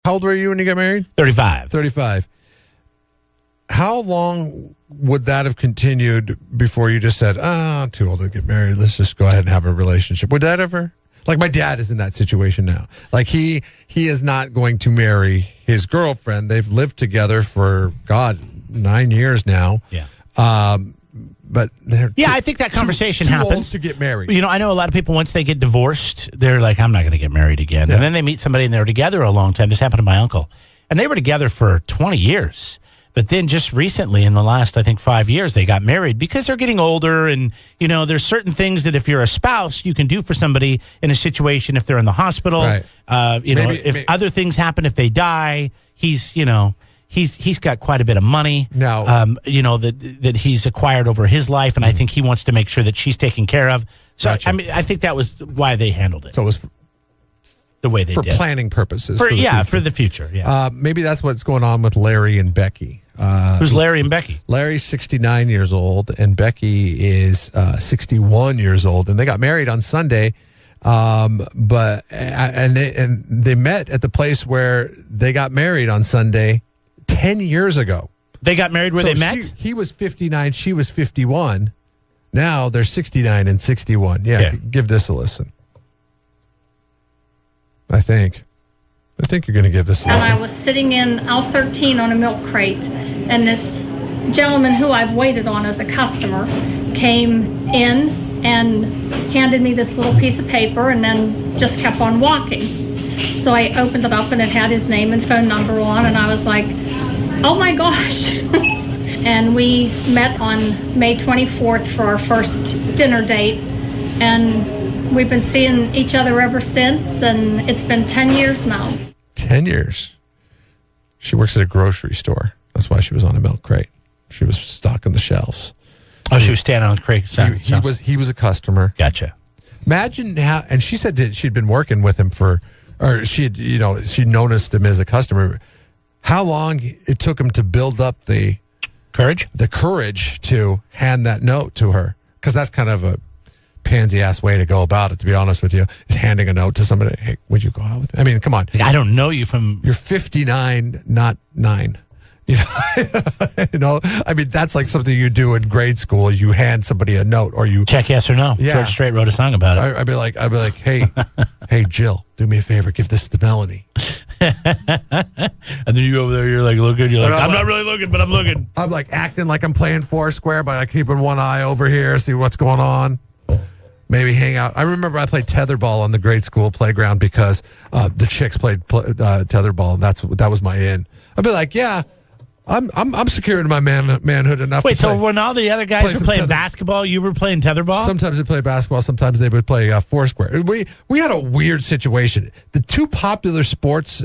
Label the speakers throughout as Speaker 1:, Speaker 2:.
Speaker 1: How old were you when you got married?
Speaker 2: 35.
Speaker 1: 35. How long would that have continued before you just said, I'm too old to get married. Let's just go ahead and have a relationship. Would that ever? Like my dad is in that situation now. Like he is not going to marry his girlfriend. They've lived together for, 9 years now.
Speaker 2: Yeah.
Speaker 1: But they're
Speaker 2: I think that conversation
Speaker 1: too
Speaker 2: happens.
Speaker 1: old to get married.
Speaker 2: I know a lot of people, once they get divorced, they're like, I'm not going to get married again.
Speaker 1: Yeah.
Speaker 2: And then they meet somebody and they're together a long time. This happened to my uncle. And they were together for 20 years. But then just recently, in the last, I think, 5 years, they got married because they're getting older. And, there's certain things that if you're a spouse, you can do for somebody in a situation if they're in the hospital.
Speaker 1: Right.
Speaker 2: If other things happen, if they die, he's got quite a bit of money
Speaker 1: now,
Speaker 2: that he's acquired over his life. And I think he wants to make sure that she's taken care of. So,
Speaker 1: gotcha.
Speaker 2: I think that was why they handled it.
Speaker 1: So it was
Speaker 2: the way they
Speaker 1: for
Speaker 2: did.
Speaker 1: planning purposes.
Speaker 2: For the future. Yeah.
Speaker 1: Maybe that's what's going on with Larry and Becky.
Speaker 2: Who's Larry and Becky?
Speaker 1: Larry's 69 years old, and Becky is 61 years old, and they got married on Sunday. But they met at the place where they got married on Sunday 10 years ago.
Speaker 2: They got married where they met?
Speaker 1: He was 59, she was 51. Now they're 69 and 61. Yeah. Give this a listen. I think you're going to give this a listen.
Speaker 3: And I was sitting in aisle 13 on a milk crate, and this gentleman who I've waited on as a customer came in and handed me this little piece of paper and then just kept on walking. So I opened it up and it had his name and phone number on, and I was like, oh my gosh. And we met on May 24th for our first dinner date, and we've been seeing each other ever since, and it's been 10 years now.
Speaker 1: 10 years. She works at a grocery store. That's why she was on a milk crate. She was stocking the shelves.
Speaker 2: Oh, she was standing on the crate.
Speaker 1: He was a customer.
Speaker 2: Gotcha.
Speaker 1: Imagine how, and she said that she'd been working with him she'd noticed him as a customer. How long it took him to build up the courage to hand that note to her. Because that's kind of a pansy-ass way to go about it, to be honest with you, is handing a note to somebody. Hey, would you go out with me? I mean, come on.
Speaker 2: I don't know you from...
Speaker 1: You're 59, not 9. I mean, that's like something you do in grade school is you hand somebody a note or you...
Speaker 2: Check yes or no.
Speaker 1: Yeah.
Speaker 2: George Strait wrote a song about it.
Speaker 1: I'd be like, hey, Jill, do me a favor, give this to Melanie.
Speaker 2: And then you over there, you're like looking, I'm not really looking, but I'm looking.
Speaker 1: I'm like acting like I'm playing Foursquare, but I'm keeping one eye over here, see what's going on. Maybe hang out. I remember I played tetherball on the grade school playground because the chicks played tetherball. And that was my in. I'd be like, yeah, I'm secure in my manhood enough.
Speaker 2: Wait, so when all the other guys were playing basketball, you were playing tetherball?
Speaker 1: Sometimes they played basketball. Sometimes they would play Foursquare. We had a weird situation. The two popular sports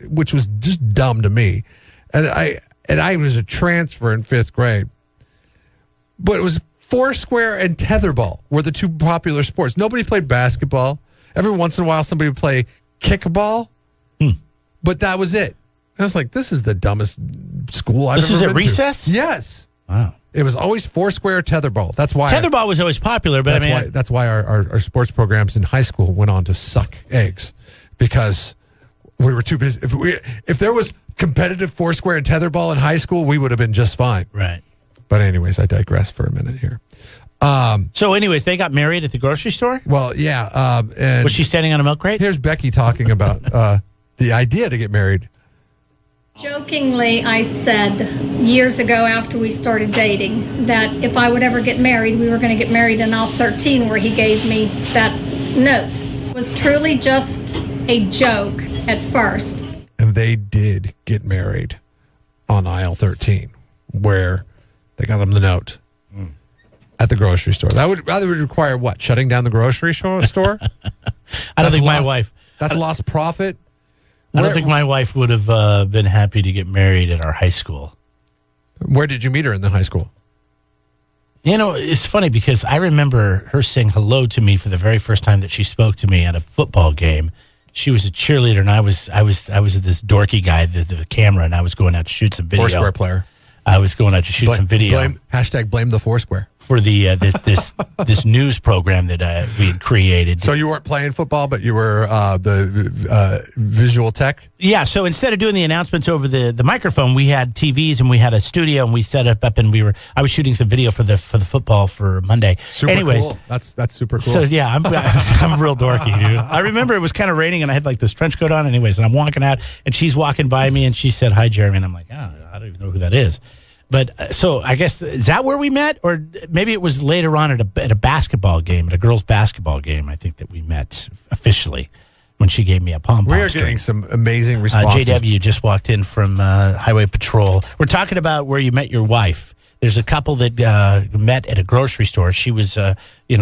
Speaker 1: which was just dumb to me, and I was a transfer in 5th grade, but it was Foursquare and tetherball were the two popular sports. Nobody played basketball. Every once in a while, somebody would play kickball, but that was it. I was like, this is the dumbest school I've ever been to.
Speaker 2: This is at recess?
Speaker 1: Yes.
Speaker 2: Wow.
Speaker 1: It was always Foursquare, tetherball. That's why
Speaker 2: tetherball was always popular, but
Speaker 1: that's why our sports programs in high school went on to suck eggs because we were too busy. If there was competitive Foursquare and tetherball in high school, we would have been just fine.
Speaker 2: Right.
Speaker 1: But anyways, I digress for a minute here.
Speaker 2: So anyways, they got married at the grocery store?
Speaker 1: Well, yeah. And
Speaker 2: was she standing on a milk crate?
Speaker 1: Here's Becky talking about the idea to get married.
Speaker 3: Jokingly, I said years ago after we started dating that if I would ever get married, we were going to get married in aisle 13 where he gave me that note. It was truly just a joke at first.
Speaker 1: And they did get married on aisle 13 where they got him the note at the grocery store. That would require what? Shutting down the grocery store?
Speaker 2: I don't think my wife...
Speaker 1: That's lost profit.
Speaker 2: I don't think my wife would have been happy to get married at our high school.
Speaker 1: Where did you meet her in the high school?
Speaker 2: It's funny because I remember her saying hello to me for the very first time that she spoke to me at a football game. She was a cheerleader, and I was this dorky guy, the camera, and I was going out to shoot some video.
Speaker 1: Foursquare player.
Speaker 2: I was going out to shoot some video.
Speaker 1: Blame the Foursquare.
Speaker 2: for the this news program that we had created.
Speaker 1: So you weren't playing football, but you were the visual tech?
Speaker 2: Yeah, so instead of doing the announcements over the microphone, we had TVs and we had a studio and we set it up and I was shooting some video for the football for Monday.
Speaker 1: Super
Speaker 2: Anyways,
Speaker 1: cool. That's super cool.
Speaker 2: So yeah, I'm real dorky, dude. I remember it was kind of raining and I had like this trench coat on anyways, and I'm walking out and she's walking by me and she said, "Hi, Jeremy." And I'm like, "Oh, I don't even know who that is." But so I guess, is that where we met? Or maybe it was later on at a basketball game, at a girls' basketball game, I think that we met officially when she gave me a pom-pom
Speaker 1: We are
Speaker 2: string.
Speaker 1: getting some amazing responses.
Speaker 2: JW just walked in from Highway Patrol. We're talking about where you met your wife. There's a couple that met at a grocery store. She was,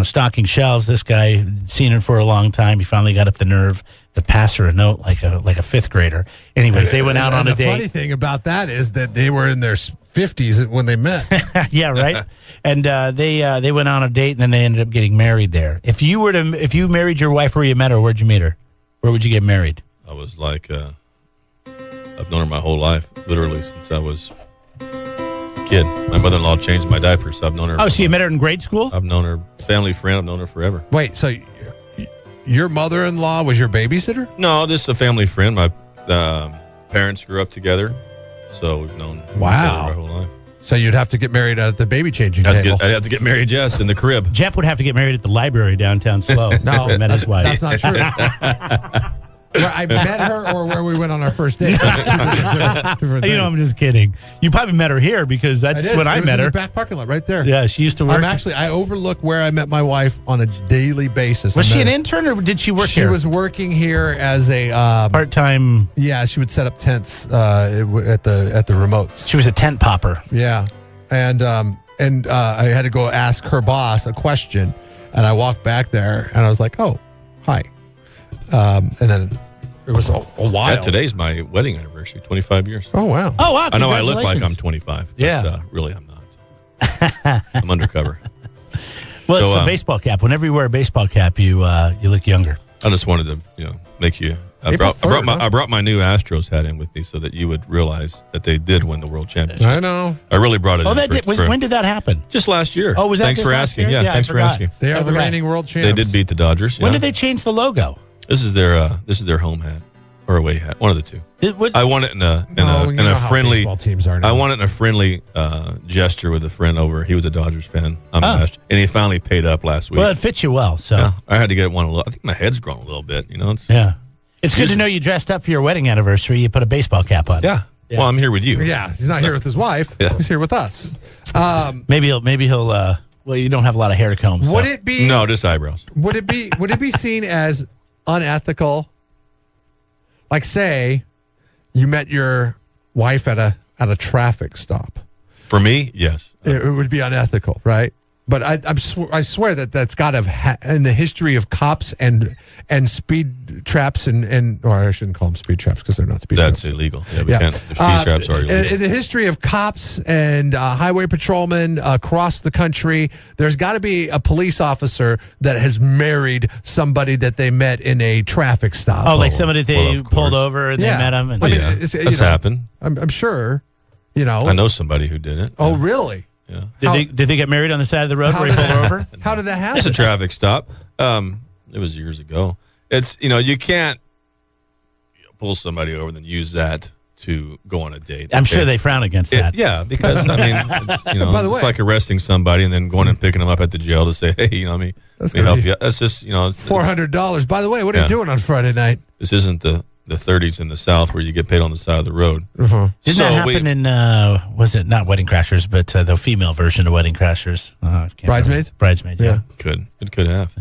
Speaker 2: stocking shelves. This guy had seen her for a long time. He finally got up the nerve to pass her a note like a fifth grader. Anyways, they went out on a date.
Speaker 1: The funny thing about that is that they were in their 50s when they met.
Speaker 2: Yeah, right. And they went on a date, and then they ended up getting married there. If you married your wife where you met her, where'd you meet her? Where would you get married?
Speaker 4: I was like, I've known her my whole life, literally since I was a kid. My mother-in-law changed my diapers, so I've known her.
Speaker 2: Oh, so you met her in grade school?
Speaker 4: I've known her, family friend. I've known her forever.
Speaker 1: Wait, so your mother-in-law was your babysitter?
Speaker 4: No, this is a family friend. My parents grew up together, so we've known each other our whole life.
Speaker 1: So you'd have to get married at the baby changing
Speaker 4: I'd
Speaker 1: table.
Speaker 4: have to get married, yes, in the crib.
Speaker 2: Jeff would have to get married at the library downtown Slow.
Speaker 1: No,
Speaker 2: met his wife.
Speaker 1: That's not true. Where I met her or where we went on our first date. Different
Speaker 2: I'm just kidding. You probably met her here because that's when I
Speaker 1: It was
Speaker 2: met
Speaker 1: in
Speaker 2: her.
Speaker 1: the back parking lot right there.
Speaker 2: Yeah, she used to work.
Speaker 1: I overlook where I met my wife on a daily basis.
Speaker 2: Was she an intern or did she work here?
Speaker 1: She was working here as a
Speaker 2: part-time.
Speaker 1: Yeah, she would set up tents at the remotes.
Speaker 2: She was a tent popper.
Speaker 1: Yeah, and I had to go ask her boss a question, and I walked back there, and I was like, "Oh, hi," and then it was a while.
Speaker 4: Yeah, today's my wedding anniversary, 25 years.
Speaker 1: Oh wow!
Speaker 2: Oh wow!
Speaker 4: I know I look like I'm 25. But,
Speaker 2: Yeah.
Speaker 4: really I'm not. I'm undercover.
Speaker 2: Well,
Speaker 4: So,
Speaker 2: it's the baseball cap. Whenever you wear a baseball cap, you look younger.
Speaker 4: I just wanted to, make you. I brought my new Astros hat in with me so that you would realize that they did win the World Championship.
Speaker 1: I know.
Speaker 4: I really brought it.
Speaker 2: Oh,
Speaker 4: in
Speaker 2: that did. When did that happen?
Speaker 4: Just last year.
Speaker 2: Oh, was that
Speaker 4: Thanks
Speaker 2: just
Speaker 4: for
Speaker 2: last
Speaker 4: asking.
Speaker 2: year?
Speaker 4: Yeah, thanks
Speaker 2: I
Speaker 4: for asking.
Speaker 1: They are the
Speaker 2: forgot.
Speaker 1: reigning world champs.
Speaker 4: They did beat the Dodgers.
Speaker 2: When
Speaker 4: yeah.
Speaker 2: did they change the logo?
Speaker 4: This is their home hat or away hat. One of the two. I won it in a friendly.
Speaker 1: Baseball teams are now.
Speaker 4: I won it in a friendly gesture with a friend over. He was a Dodgers fan. I'm a Astros, and he finally paid up last week.
Speaker 2: Well, it fits you well. So
Speaker 4: Yeah, I had to get one a little. I think my head's grown a little bit.
Speaker 2: It's good to know you dressed up for your wedding anniversary. You put a baseball cap on.
Speaker 4: Yeah. Well, I'm here with you.
Speaker 1: Yeah, he's not here with his wife.
Speaker 4: Yeah.
Speaker 1: He's here with us.
Speaker 2: Maybe he'll. Well, you don't have a lot of hair to comb. So.
Speaker 1: Would it be?
Speaker 4: No, just eyebrows.
Speaker 1: Would it be seen as unethical? Like, say, you met your wife at a traffic stop.
Speaker 4: For me, yes.
Speaker 1: It would be unethical, right? But I swear that's got to in the history of cops and speed traps or I shouldn't call them speed traps because they're not speed traps.
Speaker 4: That's illegal. Yeah, we can't. The speed traps are illegal.
Speaker 1: In the history of cops and highway patrolmen across the country, there's got to be a police officer that has married somebody that they met in a traffic stop.
Speaker 2: Oh, like somebody they
Speaker 4: of course.
Speaker 2: pulled over and they met him. And
Speaker 4: That's happened.
Speaker 1: I'm sure.
Speaker 4: I know somebody who did it.
Speaker 1: Oh, really?
Speaker 4: Yeah.
Speaker 2: Did they get married on the side of the road where he pulled her over?
Speaker 1: How did that happen?
Speaker 4: It's a traffic stop. It was years ago. It's you can't pull somebody over and then use that to go on a date.
Speaker 2: I'm sure they frown against that.
Speaker 4: Yeah, because it's,
Speaker 1: By the way,
Speaker 4: it's like arresting somebody and then going and picking them up at the jail to say, hey, let me help you. That's just
Speaker 1: $400. By the way, what are you doing on Friday night?
Speaker 4: This isn't the 30s in the South where you get paid on the side of the road.
Speaker 1: Uh-huh.
Speaker 2: Didn't that happen in, was it not Wedding Crashers, but the female version of Wedding Crashers?
Speaker 1: Bridesmaids?
Speaker 2: Bridesmaids, yeah.
Speaker 4: It could have.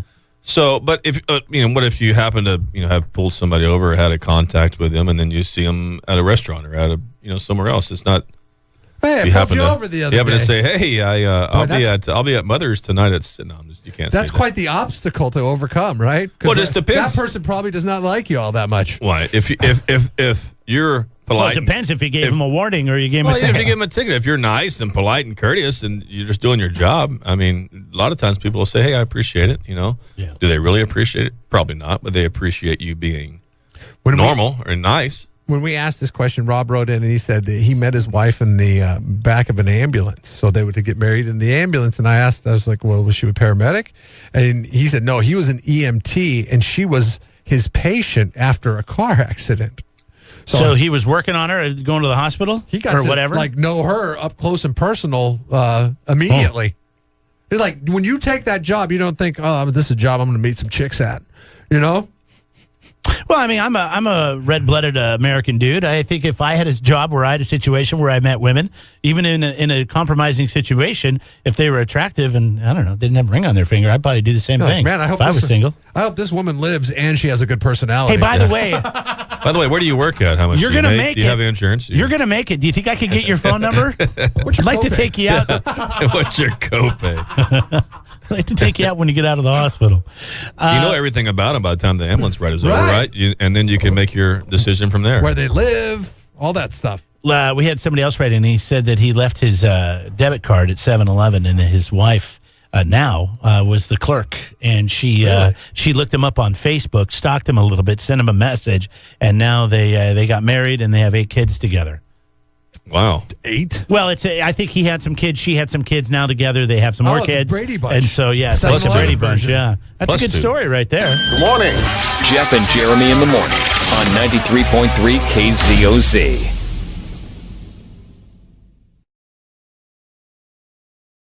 Speaker 4: So, but if, what if you happen to, have pulled somebody over or had a contact with them and then you see them at a restaurant or at somewhere else? It's not.
Speaker 1: Hey, I pulled you over the other day.
Speaker 4: You happen to say, hey, I'll be at Mother's tonight. You can't.
Speaker 1: That's quite the obstacle to overcome, right?
Speaker 4: Well, it depends.
Speaker 1: That person probably does not like you all that much.
Speaker 4: Why? If you're polite.
Speaker 2: Well, it depends if you gave him a warning or you gave him a ticket.
Speaker 4: If you give him a ticket, if you're nice and polite and courteous and you're just doing your job, a lot of times people will say, hey, I appreciate it, Yeah. Do they really appreciate it? Probably not, but they appreciate you being normal or nice.
Speaker 1: when we asked this question, Rob wrote in and he said that he met his wife in the back of an ambulance. So they were to get married in the ambulance. And I was like, well, was she a paramedic? And he said, no, he was an EMT and she was his patient after a car accident.
Speaker 2: So he was working on her, going to the hospital?
Speaker 1: He got to
Speaker 2: whatever?
Speaker 1: like know her up close and personal immediately. It's like when you take that job, you don't think, oh, this is a job I'm going to meet some chicks at, you know?
Speaker 2: Well, I mean, I'm a red-blooded American dude. I think if I had a job where I had a situation where I met women, even in a compromising situation, if they were attractive and, I don't know, they didn't have a ring on their finger, I'd probably do the same thing.
Speaker 1: Man, I hope
Speaker 2: if I was single.
Speaker 1: I hope this woman lives and she has a good personality.
Speaker 2: Hey, by the way,
Speaker 4: where do you work at? How much
Speaker 2: you're
Speaker 4: do you
Speaker 2: going to
Speaker 4: make?
Speaker 2: make
Speaker 4: Do you have insurance?
Speaker 2: You're going to make it. Do you think I could get your phone number?
Speaker 1: What's your
Speaker 2: I'd like to
Speaker 1: copay?
Speaker 2: take you out.
Speaker 4: What's your copay?
Speaker 2: I'd like to take you out when you get out of the hospital.
Speaker 4: You know everything about him by the time the ambulance ride is over, right? And then you can make your decision from there.
Speaker 1: Where they live, all that stuff.
Speaker 2: We had somebody else write in. He said that he left his debit card at 7-Eleven, and his wife was the clerk, and she looked him up on Facebook, stalked him a little bit, sent him a message, and now they got married and they have 8 kids together.
Speaker 4: Wow.
Speaker 1: 8?
Speaker 2: Well, I think he had some kids, she had some kids. Now together they have some more kids.
Speaker 1: Brady Bunch.
Speaker 2: And so it's like the Brady Bunch. Yeah, that's
Speaker 4: Plus
Speaker 2: a good
Speaker 4: 2.
Speaker 2: story right there.
Speaker 5: Good morning.
Speaker 6: Jeff and Jeremy in the morning on 93.3 KZOZ.